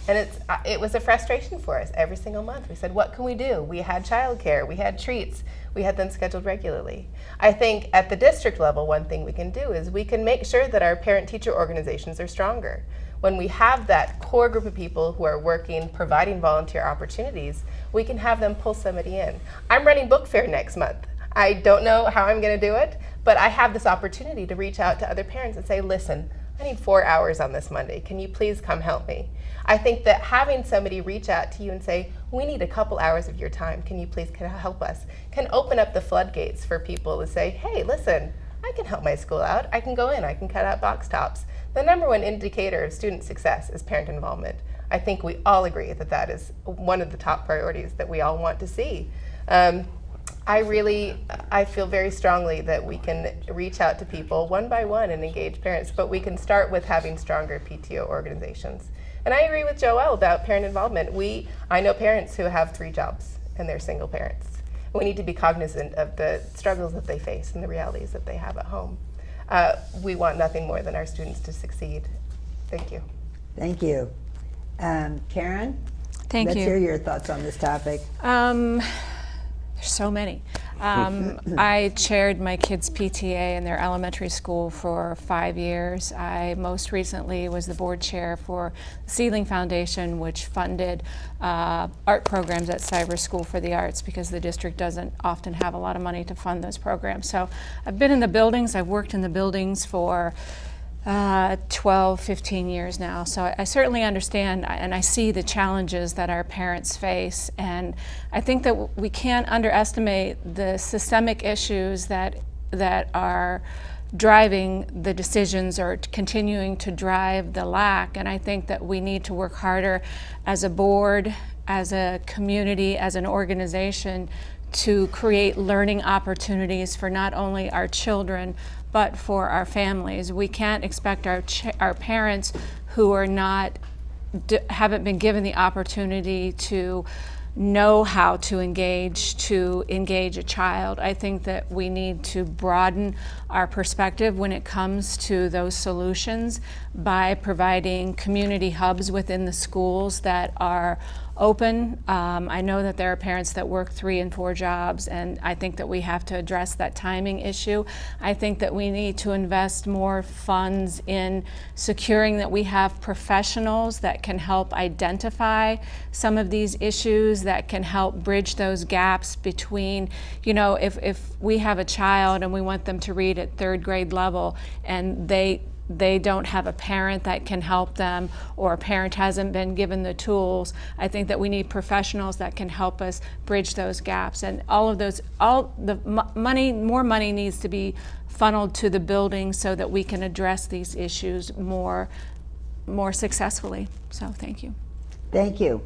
[SPEAKER 8] And it was a frustration for us every single month. We said, what can we do? We had childcare, we had treats, we had them scheduled regularly. I think at the district level, one thing we can do is we can make sure that our parent-teacher organizations are stronger. When we have that core group of people who are working, providing volunteer opportunities, we can have them pull somebody in. I'm running book fair next month. I don't know how I'm going to do it, but I have this opportunity to reach out to other parents and say, listen, I need 4 hours on this Monday. Can you please come help me? I think that having somebody reach out to you and say, we need a couple hours of your time. Can you please help us? Can open up the floodgates for people to say, hey, listen, I can help my school out. I can go in, I can cut out box tops. The number 1 indicator of student success is parent involvement. I think we all agree that that is one of the top priorities that we all want to see. I feel very strongly that we can reach out to people one by one and engage parents, but we can start with having stronger PTO organizations. And I agree with Joelle about parent involvement. I know parents who have 3 jobs and they're single parents. We need to be cognizant of the struggles that they face and the realities that they have at home. We want nothing more than our students to succeed. Thank you.
[SPEAKER 2] Thank you. Karen?
[SPEAKER 9] Thank you.
[SPEAKER 2] Let's hear your thoughts on this topic.
[SPEAKER 9] There's so many. I chaired my kids' PTA in their elementary school for 5 years. I most recently was the board chair for the Seedling Foundation, which funded art programs at Cyber School for the Arts because the district doesn't often have a lot of money to fund those programs. So I've been in the buildings. I've worked in the buildings for 12, 15 years now. So I certainly understand and I see the challenges that our parents face. And I think that we can't underestimate the systemic issues that are driving the decisions or continuing to drive the lack. And I think that we need to work harder as a board, as a community, as an organization to create learning opportunities for not only our children, but for our families. We can't expect our parents who are haven't been given the opportunity to know how to engage a child. I think that we need to broaden our perspective when it comes to those solutions by providing community hubs within the schools that are open. I know that there are parents that work 3 and 4 jobs, and I think that we have to address that timing issue. I think that we need to invest more funds in securing that we have professionals that can help identify some of these issues, that can help bridge those gaps between, if we have a child and we want them to read at 3rd grade level and they don't have a parent that can help them, or a parent hasn't been given the tools. I think that we need professionals that can help us bridge those gaps. And more money needs to be funneled to the building so that we can address these issues more successfully. So thank you.
[SPEAKER 2] Thank you.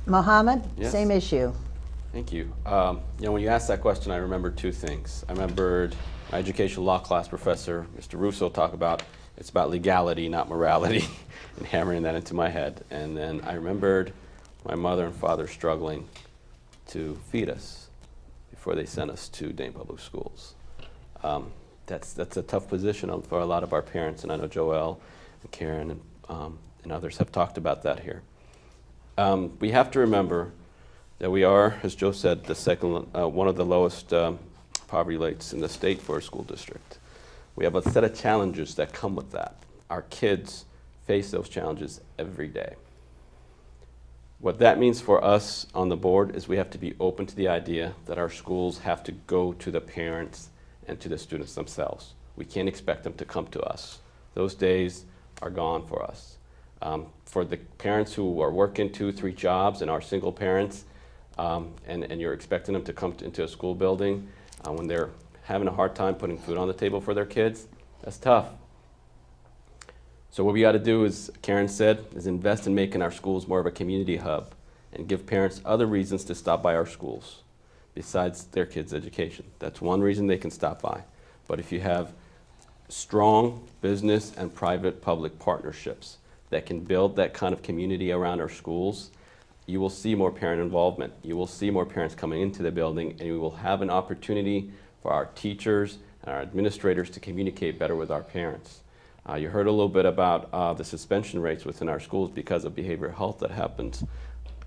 [SPEAKER 2] Mohammed,
[SPEAKER 3] Yes.
[SPEAKER 2] same issue.
[SPEAKER 3] Thank you. When you asked that question, I remembered 2 things. I remembered my educational law class professor, Mr. Russo, talk about it's about legality, not morality, and hammering that into my head. And then I remembered my mother and father struggling to feed us before they sent us to Dayton Public Schools. that's a tough position for a lot of our parents, and I know Joelle and Karen and others have talked about that here. We have to remember that we are, as Joe said, one of the lowest poverty rates in the state for a school district. We have a set of challenges that come with that. Our kids face those challenges every day. What that means for us on the board is we have to be open to the idea that our schools have to go to the parents and to the students themselves. We can't expect them to come to us. Those days are gone for us. For the parents who are working 2-3 jobs and are single parents, and you're expecting them to come into a school building when they're having a hard time putting food on the table for their kids, that's tough. So what we got to do, as Karen said, is invest in making our schools more of a community hub and give parents other reasons to stop by our schools besides their kids' education. That's one reason they can stop by. But if you have strong business and private-public partnerships that can build that kind of community around our schools, you will see more parent involvement. You will see more parents coming into the building, and we will have an opportunity for our teachers and our administrators to communicate better with our parents. You heard a little bit about the suspension rates within our schools because of behavioral health that happens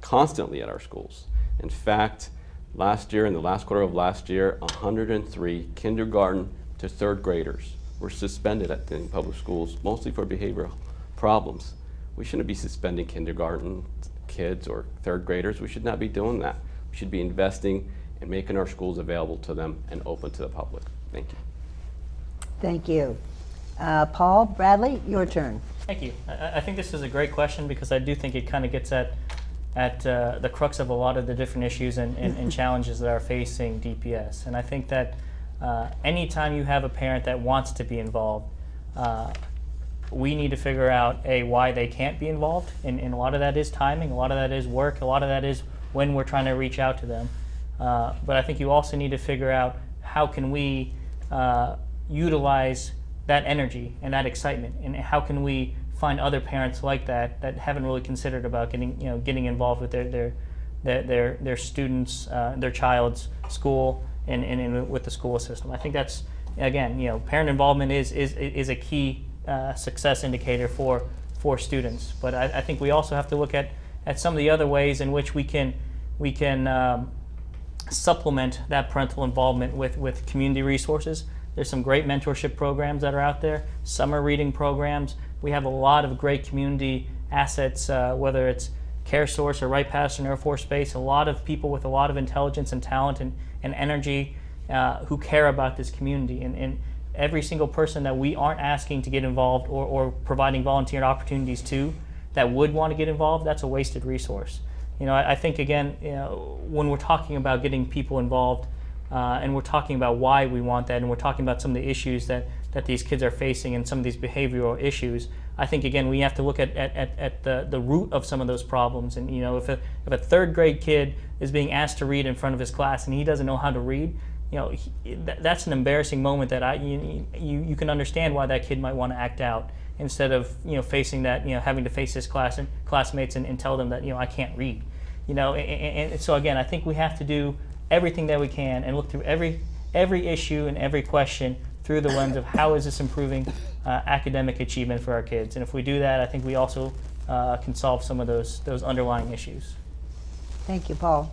[SPEAKER 3] constantly at our schools. In fact, last year, in the last quarter of last year, 103 kindergarten to third graders were suspended at Dayton Public Schools, mostly for behavioral problems. We shouldn't be suspending kindergarten kids or third graders. We should not be doing that. We should be investing in making our schools available to them and open to the public. Thank you.
[SPEAKER 2] Thank you. Paul Bradley, your turn.
[SPEAKER 4] Thank you. I think this is a great question because I do think it kind of gets at the crux of a lot of the different issues and challenges that are facing DPS. And I think that anytime you have a parent that wants to be involved, we need to figure out, why they can't be involved. And a lot of that is timing, a lot of that is work, a lot of that is when we're trying to reach out to them. But I think you also need to figure out how can we utilize that energy and that excitement, and how can we find other parents like that haven't really considered about getting involved with their students, their child's school, and with the school system. I think that's, again, parent involvement is a key success indicator for students. But I think we also have to look at some of the other ways in which we can supplement that parental involvement with community resources. There's some great mentorship programs that are out there, summer reading programs. We have a lot of great community assets, whether it's CareSource or Right Patterson Air Force Base, a lot of people with a lot of intelligence and talent and energy who care about this community. And every single person that we aren't asking to get involved or providing volunteer opportunities to that would want to get involved, that's a wasted resource. I think, again, when we're talking about getting people involved, and we're talking about why we want that, and we're talking about some of the issues that these kids are facing and some of these behavioral issues, I think, again, we have to look at the root of some of those problems. And if a third grade kid is being asked to read in front of his class and he doesn't know how to read, that's an embarrassing moment that you can understand why that kid might want to act out instead of facing that, having to face his classmates and tell them that I can't read. And so again, I think we have to do everything that we can and look through every issue and every question through the lens of how is this improving academic achievement for our kids. And if we do that, I think we also can solve some of those underlying issues.
[SPEAKER 2] Thank you, Paul.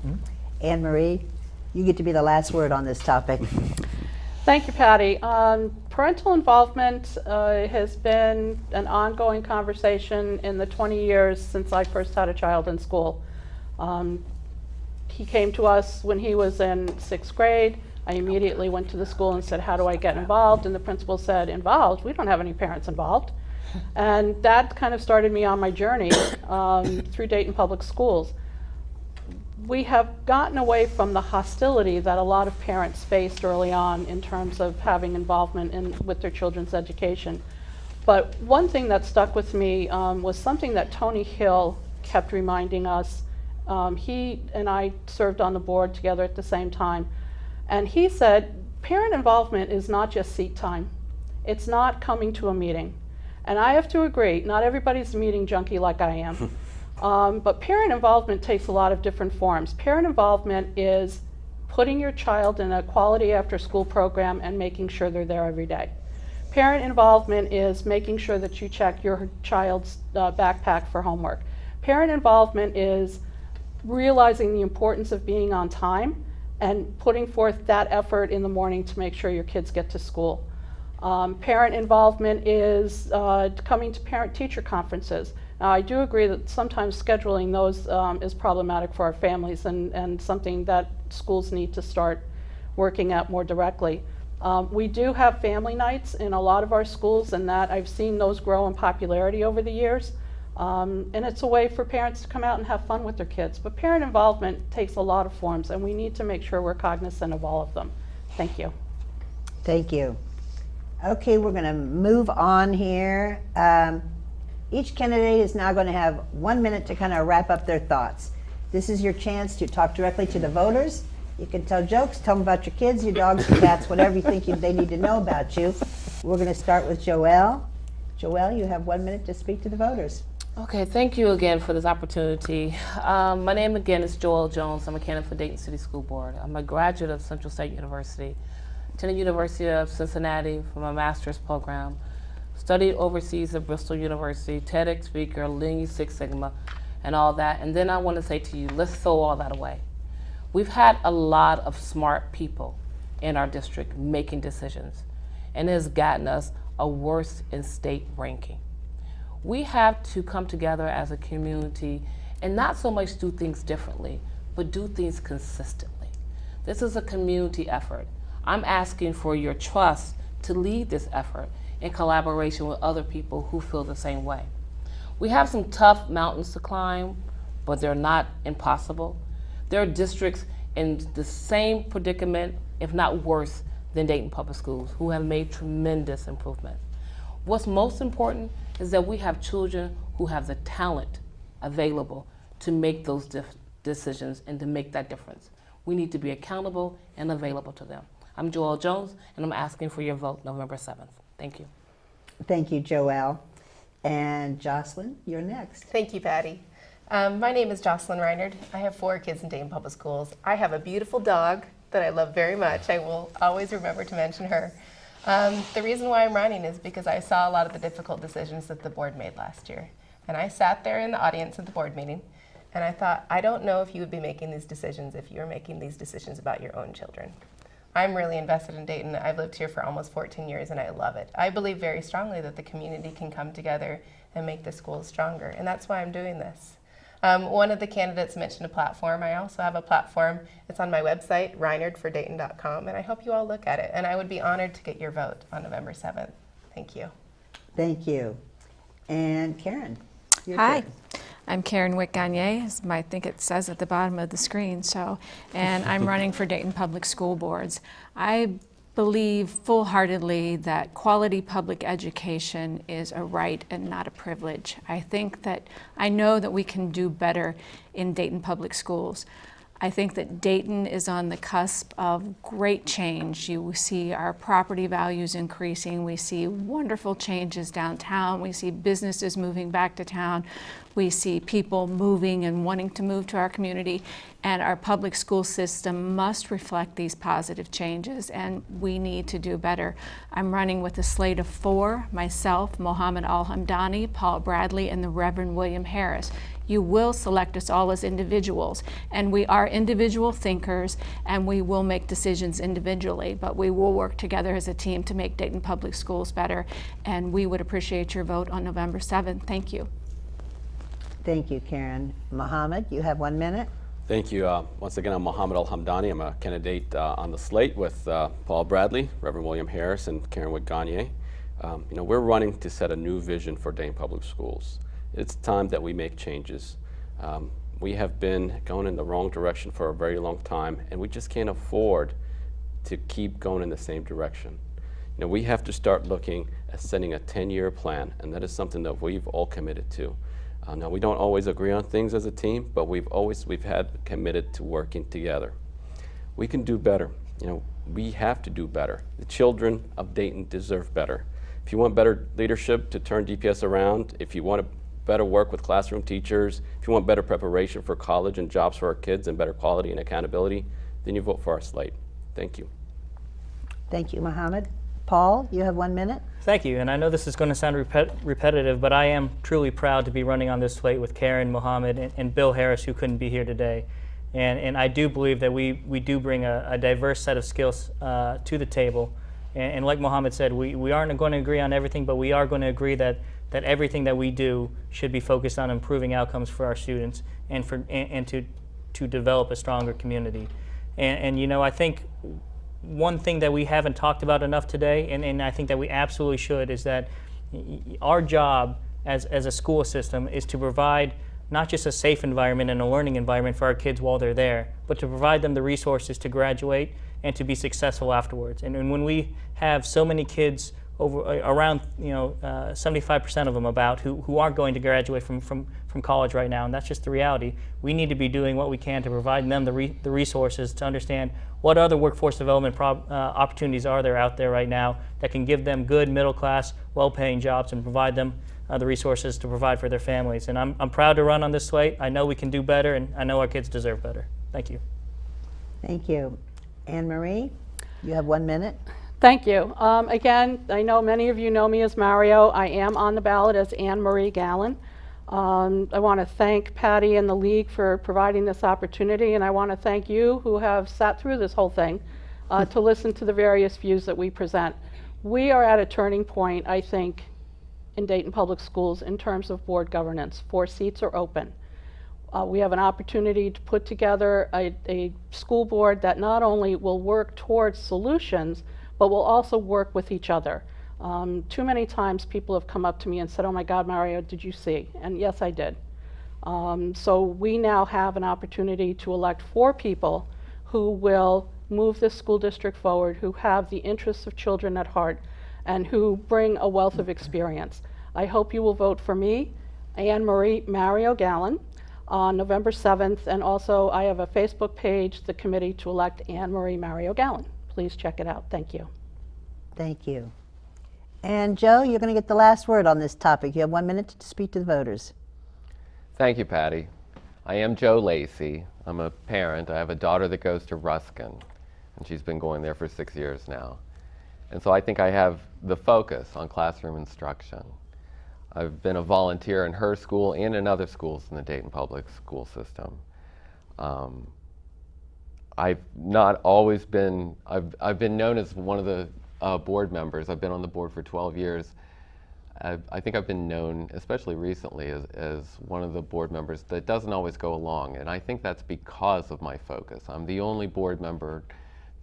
[SPEAKER 2] Anne Marie, you get to be the last word on this topic.
[SPEAKER 5] Thank you, Patty. Parental involvement has been an ongoing conversation in the 20 years since I first had a child in school. He came to us when he was in 6th grade. I immediately went to the school and said, how do I get involved? And the principal said, involved? We don't have any parents involved. And that kind of started me on my journey through Dayton Public Schools. We have gotten away from the hostility that a lot of parents faced early on in terms of having involvement with their children's education. But one thing that stuck with me was something that Tony Hill kept reminding us. He and I served on the board together at the same time. And he said, parent involvement is not just seat time. It's not coming to a meeting. And I have to agree, not everybody's a meeting junkie like I am. But parent involvement takes a lot of different forms. Parent involvement is putting your child in a quality after-school program and making sure they're there every day. Parent involvement is making sure that you check your child's backpack for homework. Parent involvement is realizing the importance of being on time and putting forth that effort in the morning to make sure your kids get to school. Parent involvement is coming to parent-teacher conferences. Now, I do agree that sometimes scheduling those is problematic for our families and something that schools need to start working at more directly. We do have family nights in a lot of our schools, and that I've seen those grow in popularity over the years. And it's a way for parents to come out and have fun with their kids. But parent involvement takes a lot of forms, and we need to make sure we're cognizant of all of them. Thank you.
[SPEAKER 2] Thank you. Okay, we're going to move on here. Each candidate is now going to have 1 minute to kind of wrap up their thoughts. This is your chance to talk directly to the voters. You can tell jokes, tell them about your kids, your dogs, your cats, whatever you think they need to know about you. We're going to start with Joelle. Joelle, you have 1 minute to speak to the voters.
[SPEAKER 7] Okay, thank you again for this opportunity. My name again is Joelle Jones. I'm a candidate for Dayton City School Board. I'm a graduate of Central State University, attended University of Cincinnati for my master's program, studied overseas at Bristol University, TEDx speaker, Lean Six Sigma, and all that. And then I want to say to you, let's throw all that away. We've had a lot of smart people in our district making decisions, and it has gotten us a worst in state ranking. We have to come together as a community and not so much do things differently, but do things consistently. This is a community effort. I'm asking for your trust to lead this effort in collaboration with other people who feel the same way. We have some tough mountains to climb, but they're not impossible. There are districts in the same predicament, if not worse, than Dayton Public Schools, who have made tremendous improvement. What's most important is that we have children who have the talent available to make those decisions and to make that difference. We need to be accountable and available to them. I'm Joelle Jones, and I'm asking for your vote November 7th. Thank you.
[SPEAKER 2] Thank you, Joelle. And Jocelyn, you're next.
[SPEAKER 8] Thank you, Patty. My name is Jocelyn Reinard. I have 4 kids in Dayton Public Schools. I have a beautiful dog that I love very much. I will always remember to mention her. The reason why I'm running is because I saw a lot of the difficult decisions that the board made last year. And I sat there in the audience at the board meeting, and I thought, I don't know if you would be making these decisions if you were making these decisions about your own children. I'm really invested in Dayton. I've lived here for almost 14 years, and I love it. I believe very strongly that the community can come together and make the schools stronger, and that's why I'm doing this. One of the candidates mentioned a platform. I also have a platform. It's on my website, reinardfordayton.com, and I hope you all look at it. And I would be honored to get your vote on November 7th. Thank you.
[SPEAKER 2] Thank you. And Karen.
[SPEAKER 9] Hi. I'm Karen Wick-Gagne, as I think it says at the bottom of the screen. And I'm running for Dayton Public School Boards. I believe full-heartedly that quality public education is a right and not a privilege. I know that we can do better in Dayton Public Schools. I think that Dayton is on the cusp of great change. You see our property values increasing. We see wonderful changes downtown. We see businesses moving back to town. We see people moving and wanting to move to our community. And our public school system must reflect these positive changes, and we need to do better. I'm running with a slate of 4, myself, Mohammed Al-Hamdani, Paul Bradley, and the Reverend William Harris. You will select us all as individuals, and we are individual thinkers, and we will make decisions individually, but we will work together as a team to make Dayton Public Schools better, and we would appreciate your vote on November 7th. Thank you.
[SPEAKER 2] Thank you, Karen. Mohammed, you have 1 minute.
[SPEAKER 3] Thank you. Once again, I'm Mohammed Al-Hamdani. I'm a candidate on the slate with Paul Bradley, Reverend William Harris, and Karen Wick-Gagne. We're running to set a new vision for Dayton Public Schools. It's time that we make changes. We have been going in the wrong direction for a very long time, and we just can't afford to keep going in the same direction. We have to start looking at setting a 10-year plan, and that is something that we've all committed to. Now, we don't always agree on things as a team, but we've had committed to working together. We can do better. We have to do better. The children of Dayton deserve better. If you want better leadership to turn DPS around, if you want to better work with classroom teachers, if you want better preparation for college and jobs for our kids and better quality and accountability, then you vote for our slate. Thank you.
[SPEAKER 2] Thank you, Mohammed. Paul, you have 1 minute.
[SPEAKER 4] Thank you, and I know this is going to sound repetitive, but I am truly proud to be running on this slate with Karen, Mohammed, and Bill Harris, who couldn't be here today. And I do believe that we do bring a diverse set of skills to the table. And like Mohammed said, we aren't going to agree on everything, but we are going to agree that everything that we do should be focused on improving outcomes for our students and to develop a stronger community. And you know, I think one thing that we haven't talked about enough today, and I think that we absolutely should, is that our job as a school system is to provide not just a safe environment and a learning environment for our kids while they're there, but to provide them the resources to graduate and to be successful afterwards. And when we have so many kids, around 75% of them about who aren't going to graduate from college right now, and that's just the reality, we need to be doing what we can to provide them the resources to understand what other workforce development opportunities are there out there right now that can give them good middle-class, well-paying jobs and provide them the resources to provide for their families. And I'm proud to run on this slate. I know we can do better, and I know our kids deserve better. Thank you.
[SPEAKER 2] Thank you. Anne Marie, you have 1 minute.
[SPEAKER 5] Thank you. Again, I know many of you know me as Mario. I am on the ballot as Anne Marie Gallen. I want to thank Patty and the League for providing this opportunity, and I want to thank you who have sat through this whole thing to listen to the various views that we present. We are at a turning point, I think, in Dayton Public Schools in terms of board governance. 4 seats are open. We have an opportunity to put together a school board that not only will work towards solutions, but will also work with each other. Too many times people have come up to me and said, "Oh my God, Mario, did you see?" And yes, I did. So we now have an opportunity to elect 4 people who will move this school district forward, who have the interests of children at heart, and who bring a wealth of experience. I hope you will vote for me, Anne Marie Mario Gallen, on November 7th, and also I have a Facebook page, the committee to elect Anne Marie Mario Gallen. Please check it out. Thank you.
[SPEAKER 2] Thank you. And Joe, you're going to get the last word on this topic. You have 1 minute to speak to the voters.
[SPEAKER 6] Thank you, Patty. I am Joe Lacey. I'm a parent. I have a daughter that goes to Ruskin, and she's been going there for 6 years now. And so I think I have the focus on classroom instruction. I've been a volunteer in her school and in other schools in the Dayton Public School System. I've not always been, I've been known as one of the board members. I've been on the board for 12 years. I think I've been known, especially recently, as one of the board members that doesn't always go along. And I think that's because of my focus. I'm the only board member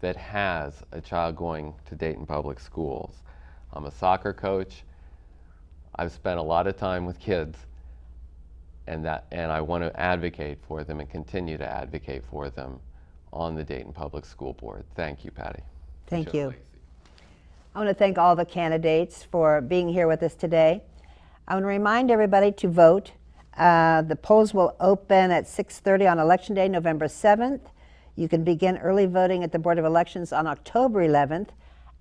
[SPEAKER 6] that has a child going to Dayton Public Schools. I'm a soccer coach. I've spent a lot of time with kids, and I want to advocate for them and continue to advocate for them on the Dayton Public School Board. Thank you, Patty.
[SPEAKER 2] Thank you. I want to thank all the candidates for being here with us today. I want to remind everybody to vote. The polls will open at 6:30 on Election Day, November 7th. You can begin early voting at the Board of Elections on October 11th,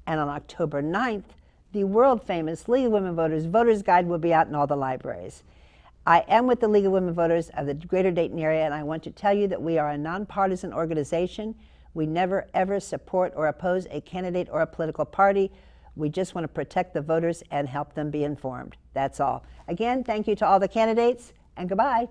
[SPEAKER 2] and on October 9th, the world-famous League of Women Voters Voter's Guide will be out in all the libraries. I am with the League of Women Voters of the Greater Dayton area, and I want to tell you that we are a nonpartisan organization. We never, ever support or oppose a candidate or a political party. We just want to protect the voters and help them be informed. That's all. Again, thank you to all the candidates, and goodbye.